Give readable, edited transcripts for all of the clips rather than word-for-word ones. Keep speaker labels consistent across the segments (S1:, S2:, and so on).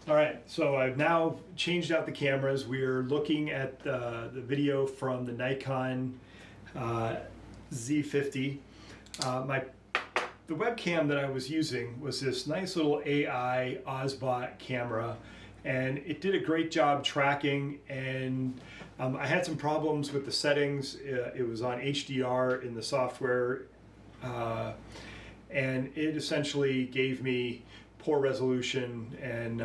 S1: All right, so I've now changed out the cameras. We're looking at the video from the Nikon Z50. The webcam that I was using was this nice little AI Osbot camera, and it did a great job tracking, and I had some problems with the settings. It was on HDR in the software, and it essentially gave me poor resolution and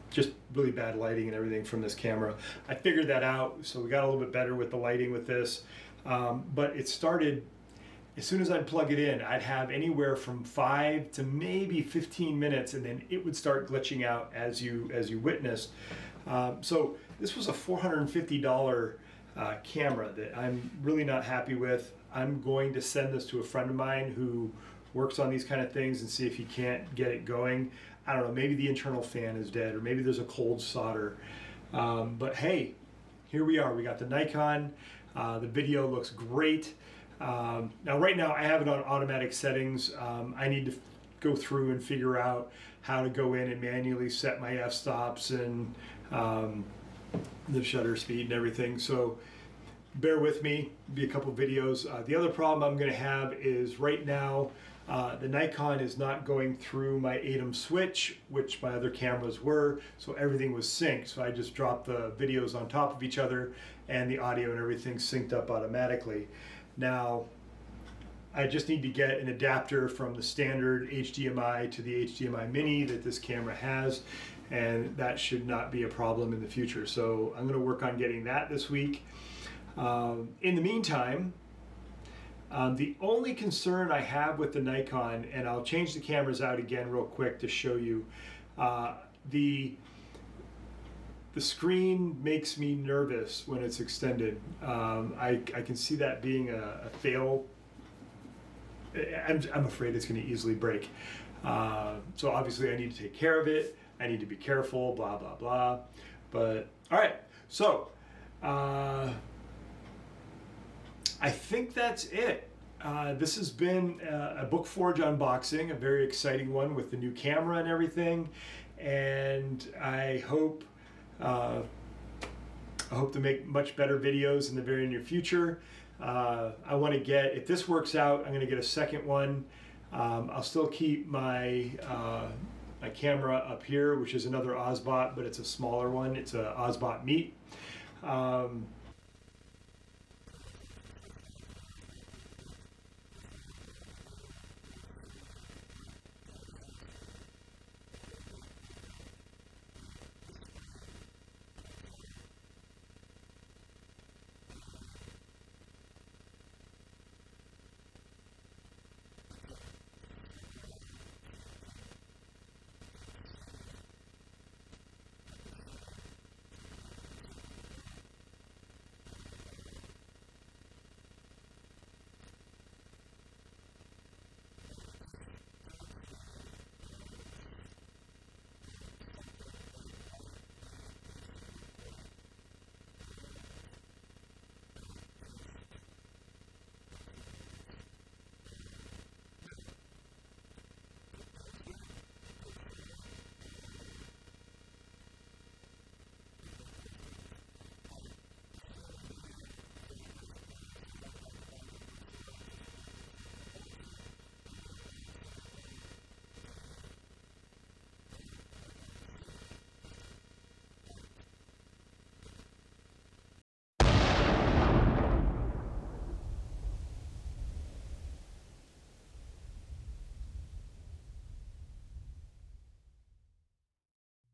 S1: just really bad lighting and everything from this camera. I figured that out, so we got a little bit better with the lighting with this, but it started, as soon as I'd plug it in, I'd have anywhere from 5 to maybe 15 minutes, and then it would start glitching out as you witnessed. So this was a $450 camera that I'm really not happy with. I'm going to send this to a friend of mine who works on these kind of things and see if he can't get it going. I don't know, maybe the internal fan is dead, or maybe there's a cold solder. But hey, here we are. We got the Nikon. The video looks great. Now right now I have it on automatic settings. I need to go through and figure out how to go in and manually set my f-stops and the shutter speed and everything. So bear with me, be a couple videos. The other problem I'm going to have is right now the Nikon is not going through my ATEM switch, which my other cameras were, so everything was synced. So I just dropped the videos on top of each other and the audio and everything synced up automatically. Now I just need to get an adapter from the standard HDMI to the HDMI mini that this camera has, and that should not be a problem in the future. So I'm going to work on getting that this week. In the meantime, the only concern I have with the Nikon, and I'll change the cameras out again real quick to show you, the screen makes me nervous when it's extended. I can see that being a fail. I'm afraid it's going to easily break. So obviously I need to take care of it. I need to be careful, blah, blah, blah. But all right, so I think that's it. This has been a BOOKFORGE unboxing, a very exciting one with the new camera and everything. And I hope to make much better videos in the very near future. I want to get, if this works out, I'm going to get a second one. I'll still keep my my camera up here, which is another Osbot, but it's a smaller one. It's a Osbot Meet.